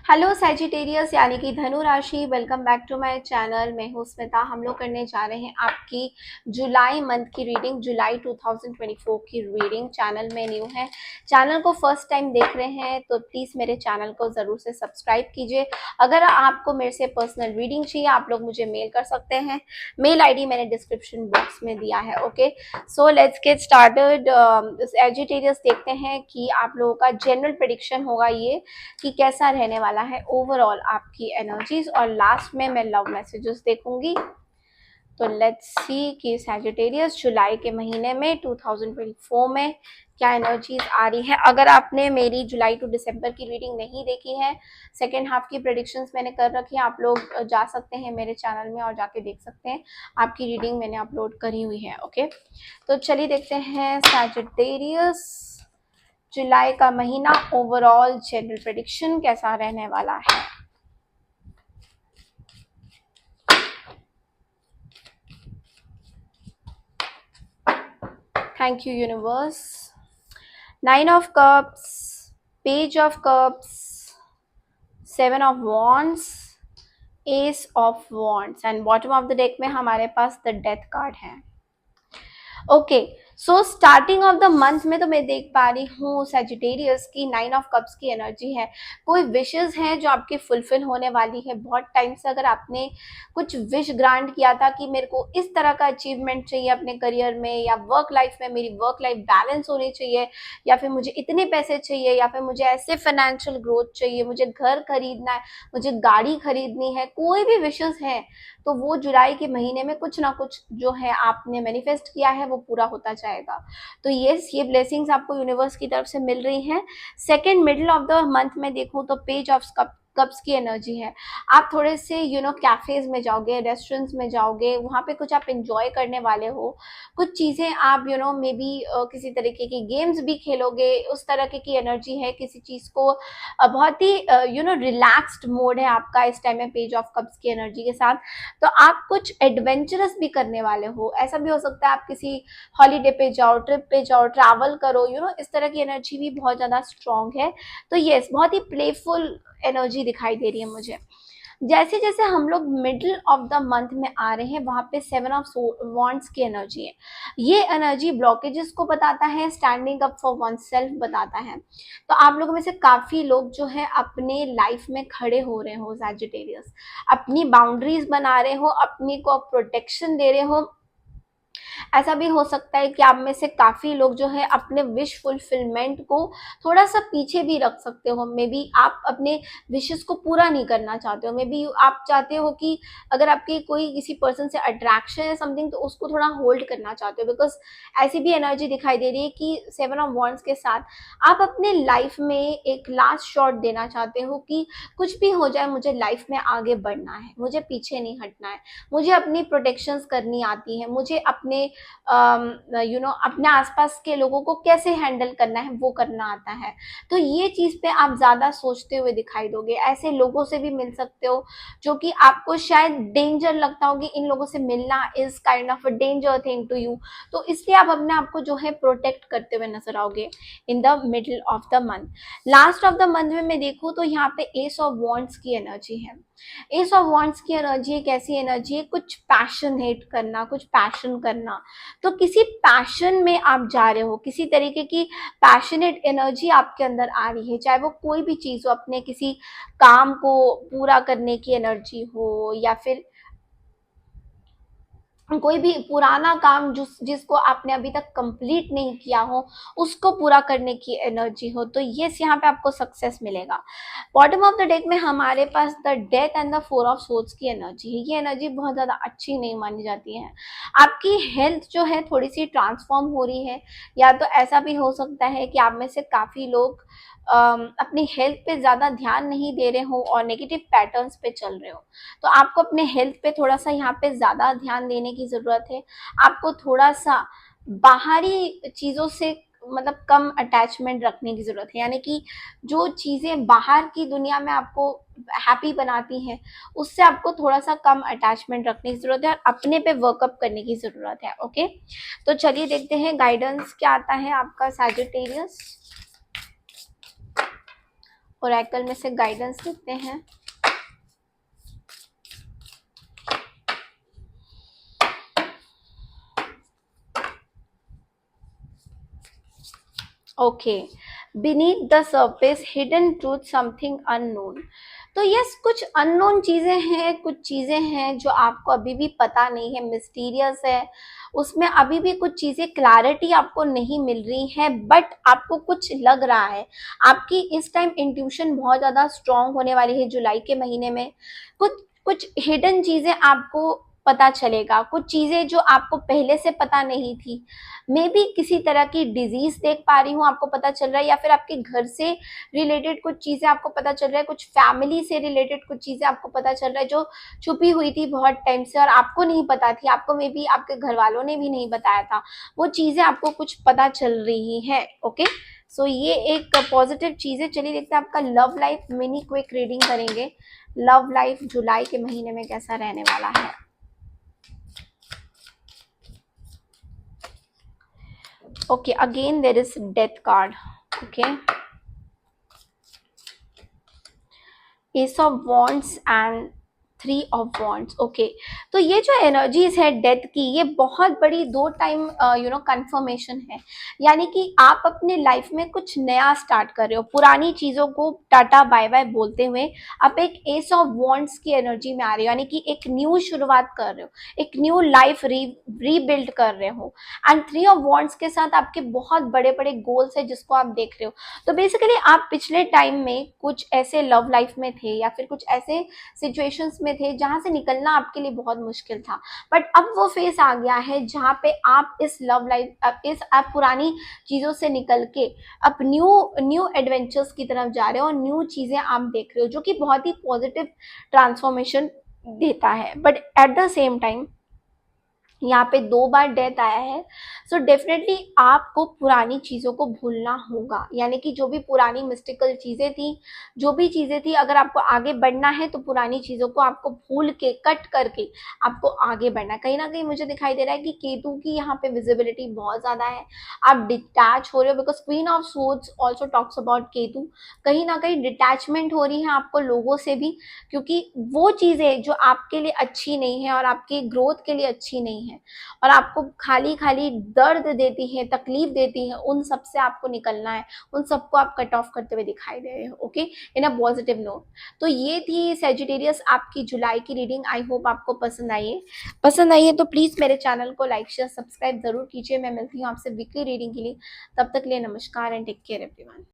Hello Sagittarius यानी कि धनु राशि, welcome back to my channel. मैं हूँ स्मिता। हम लोग करने जा रहे हैं आपकी जुलाई मंथ की रीडिंग, जुलाई 2024 की रीडिंग। चैनल में न्यू है, चैनल को फर्स्ट टाइम देख रहे हैं तो प्लीज़ मेरे चैनल को ज़रूर से सब्सक्राइब कीजिए। अगर आपको मेरे से पर्सनल रीडिंग चाहिए आप लोग मुझे मेल कर सकते हैं। मेल आईडी मैंने डिस्क्रिप्शन बॉक्स में दिया है। Okay, so let's get started. Sagittarius देखते हैं कि आप लोगों का जनरल प्रेडिक्शन होगा ये कि कैसा रहने वाला है ओवरऑल आपकी एनर्जीज, और लास्ट में मैं लव मैसेजेस देखूंगी। तो लेट्स सी कि सैजिटेरियस जुलाई के महीने में 2024 में क्या एनर्जीज आ रही है। अगर आपने मेरी जुलाई टू दिसंबर की रीडिंग नहीं देखी है, सेकेंड हाफ की प्रेडिक्शंस मैंने कर रखी है, आप लोग जा सकते हैं मेरे चैनल में और जाके देख सकते हैं। आपकी रीडिंग मैंने अपलोड करी हुई है। ओके, तो चलिए देखते हैं सैजिटेरियस जुलाई का महीना ओवरऑल जनरल प्रेडिक्शन कैसा रहने वाला है। Thank you universe. 9 of cups, page of cups, 7 of wands, S of wands and bottom of the deck में हमारे पास द डेथ कार्ड है। Okay, so starting of the month में तो मैं देख पा रही हूँ सैजिटेरियस की 9 ऑफ कप्स की एनर्जी है। कोई विशेस हैं जो आपकी फुलफिल होने वाली है। बहुत टाइम से अगर आपने कुछ विश ग्रांट किया था कि मेरे को इस तरह का अचीवमेंट चाहिए अपने करियर में या वर्क लाइफ में, मेरी वर्क लाइफ बैलेंस होनी चाहिए, या फिर मुझे इतने पैसे चाहिए, या फिर मुझे ऐसे फाइनेंशियल ग्रोथ चाहिए, मुझे घर खरीदना है, मुझे गाड़ी खरीदनी है, कोई भी विशेस है तो वो जुलाई के महीने में कुछ ना कुछ जो है आपने मैनिफेस्ट किया है वो पूरा होता जाएगा। तो ये ब्लेसिंग्स आपको यूनिवर्स की तरफ से मिल रही हैं। Second middle of the month में देखूं तो पेज ऑफ कप्स की एनर्जी है। आप थोड़े से कैफेज में जाओगे, रेस्टोरेंट्स में जाओगे, वहाँ पे कुछ आप इंजॉय करने वाले हो, कुछ चीज़ें आप मे बी किसी तरीके की गेम्स भी खेलोगे, उस तरह की एनर्जी है। किसी चीज़ को बहुत ही रिलैक्स्ड मोड है आपका इस टाइम में पेज ऑफ कप्स की एनर्जी के साथ। तो आप कुछ एडवेंचरस भी करने वाले हो। ऐसा भी हो सकता है आप किसी हॉलीडे पे जाओ, ट्रिप पे जाओ, ट्रैवल करो, इस तरह की एनर्जी भी बहुत ज़्यादा स्ट्रॉन्ग है। तो यस, बहुत ही प्लेफुल एनर्जी दिखाई दे रही है मुझे। जैसे जैसे हम लोग मिडिल ऑफ द मंथ में आ रहे हैं वहां पे 7 ऑफ वॉन्ड्स की एनर्जी है। ये एनर्जी ब्लॉकेजेस को बताता है, standing up for one self बताता है। तो आप लोगों में से काफी लोग जो है अपने लाइफ में खड़े हो रहे हो सैजिटेरियस, अपनी बाउंड्रीज बना रहे हो, अपनी को प्रोटेक्शन दे रहे हो। ऐसा भी हो सकता है कि आप में से काफी लोग जो है अपने विश फुलफिलमेंट को थोड़ा सा पीछे भी रख सकते हो। मे बी आप अपने विशेस को पूरा नहीं करना चाहते हो। मे बी आप चाहते हो कि अगर आपकी कोई किसी पर्सन से अट्रैक्शन है समथिंग तो उसको थोड़ा होल्ड करना चाहते हो, बिकॉज ऐसी भी एनर्जी दिखाई दे रही है कि 7 ऑफ वॉन्ड्स के साथ आप अपने लाइफ में एक लास्ट शॉट देना चाहते हो कि कुछ भी हो जाए मुझे लाइफ में आगे बढ़ना है, मुझे पीछे नहीं हटना है, मुझे अपनी प्रोटेक्शंस करनी आती है, मुझे अपने अपने आसपास के लोगों को कैसे हैंडल करना है वो करना आता है। तो ये चीज पे आप ज्यादा सोचते हुए दिखाई दोगे। ऐसे लोगों से भी मिल सकते हो जो कि आपको शायद डेंजर लगता हो कि इन लोगों से मिलना is kind of a danger thing to you. तो इसलिए आप अपने आप को जो है प्रोटेक्ट करते हुए नजर आओगे in the middle of the month. Last of the month में मैं देखूँ तो यहाँ पे एस ऑफ वॉन्ड्स की एनर्जी है। एस ऑफ वॉन्ड्स की एनर्जी एक ऐसी एनर्जी है, कुछ पैशनेट करना, कुछ पैशन करना। तो किसी पैशन में आप जा रहे हो, किसी तरीके की पैशनेट एनर्जी आपके अंदर आ रही है, चाहे वो कोई भी चीज हो, अपने किसी काम को पूरा करने की एनर्जी हो, या फिर कोई भी पुराना काम जिसको आपने अभी तक कंप्लीट नहीं किया हो उसको पूरा करने की एनर्जी हो। तो ये यहाँ पे आपको सक्सेस मिलेगा। बॉटम ऑफ द डेक में हमारे पास the death and the 4 of swords की एनर्जी है। ये एनर्जी बहुत ज्यादा अच्छी नहीं मानी जाती है। आपकी हेल्थ जो है थोड़ी सी ट्रांसफॉर्म हो रही है, या तो ऐसा भी हो सकता है कि आप में से काफी लोग अपनी हेल्थ पे ज्यादा ध्यान नहीं दे रहे हो और नेगेटिव पैटर्न्स पे चल रहे हो। तो आपको अपने हेल्थ पे थोड़ा सा यहाँ पे ज्यादा ध्यान देने की जरूरत है। आपको थोड़ा सा बाहरी चीजों से मतलब कम अटैचमेंट रखने की जरूरत है, यानी कि जो चीजें बाहर की दुनिया में आपको हैप्पी बनाती हैं उससे आपको थोड़ा सा कम अटैचमेंट रखने की जरूरत है और अपने पे वर्कअप करने की जरूरत है। ओके, तो चलिए देखते हैं गाइडेंस क्या आता है आपका सैजिटेरियस। ओरेकल में से गाइडेंस देते हैं। Okay, beneath the surface hidden truth something unknown. तो यस, कुछ अननोन चीजें हैं, कुछ चीजें हैं जो आपको अभी भी पता नहीं है, मिस्टीरियस है, उसमें अभी भी कुछ चीजें क्लैरिटी आपको नहीं मिल रही है, बट आपको कुछ लग रहा है। आपकी इस टाइम इंट्यूशन बहुत ज्यादा स्ट्रांग होने वाली है जुलाई के महीने में। कुछ कुछ हिडन चीजें आपको पता चलेगा, कुछ चीजें जो आपको पहले से पता नहीं थी। मे बी किसी तरह की डिजीज देख पा रही हूँ, आपको पता चल रहा है, या फिर आपके घर से रिलेटेड कुछ चीजें आपको पता चल रहा है, कुछ फैमिली से रिलेटेड कुछ चीजें आपको पता चल रहा है जो छुपी हुई थी बहुत टाइम से और आपको नहीं पता थी, आपको मे बी आपके घर वालों ने भी नहीं बताया था, वो चीजें आपको कुछ पता चल रही है। ओके, सो ये एक पॉजिटिव चीज है। चलिए देखते हैं आपका love life, mini quick reading करेंगे। लव लाइफ जुलाई के महीने में कैसा रहने वाला है। Okay, again there is death card. Okay, Ace of Wands and 3 of Wands. Okay, तो ये जो एनर्जीज है डेथ की, ये बहुत बड़ी 2 टाइम कंफर्मेशन है। यानी कि आप अपने लाइफ में कुछ नया स्टार्ट कर रहे हो, पुरानी चीजों को टाटा बाय बाय बोलते हुए आप एक एस ऑफ वॉन्ड्स की एनर्जी में आ रहे हो, यानी कि एक न्यू शुरुआत कर रहे हो, एक न्यू लाइफ रीबिल्ड कर रहे हो। एंड 3 of Wands के साथ आपके बहुत बड़े बड़े गोल्स है जिसको आप देख रहे हो। तो बेसिकली आप पिछले टाइम में कुछ ऐसे लव लाइफ में थे या फिर कुछ ऐसे सिचुएशंस में थे जहां से निकलना आपके लिए बहुत मुश्किल था, बट अब वो फेस आ गया है जहां पे आप इस लव लाइफ, इस आप पुरानी चीजों से निकल के अब न्यू न्यू एडवेंचर्स की तरफ जा रहे हो और न्यू चीजें आप देख रहे हो, जो कि बहुत ही पॉजिटिव ट्रांसफॉर्मेशन देता है। But at the same time यहाँ पे 2 बार डेथ आया है, सो डेफिनेटली आपको पुरानी चीज़ों को भूलना होगा। यानी कि जो भी पुरानी मिस्टिकल चीज़ें थी, जो भी चीज़ें थी, अगर आपको आगे बढ़ना है तो पुरानी चीज़ों को आपको भूल के, कट करके आपको आगे बढ़ना है। कहीं ना कहीं मुझे दिखाई दे रहा है कि केतु की यहाँ पे विजिबिलिटी बहुत ज़्यादा है, आप डिटैच हो रहे हो, because queen of swords also talks about Ketu. कहीं ना कहीं डिटैचमेंट हो रही है आपको लोगों से भी, क्योंकि वो चीज़ें जो आपके लिए अच्छी नहीं है और आपकी ग्रोथ के लिए अच्छी नहीं है और आपको खाली खाली दर्द देती है, तकलीफ देती है, उन सब से आपको निकलना है, उन सबको आप कट ऑफ करते हुए दिखाई दे रहे हो। Okay, in a positive note. तो ये थी सेजिटेरियस आपकी जुलाई की रीडिंग। आई होप आपको पसंद आई है तो प्लीज मेरे चैनल को लाइक शेयर सब्सक्राइब जरूर कीजिए। मैं मिलती हूँ आपसे वीकली रीडिंग के लिए, तब तक के लिए नमस्कार एंड टेक केयर एवरीवन।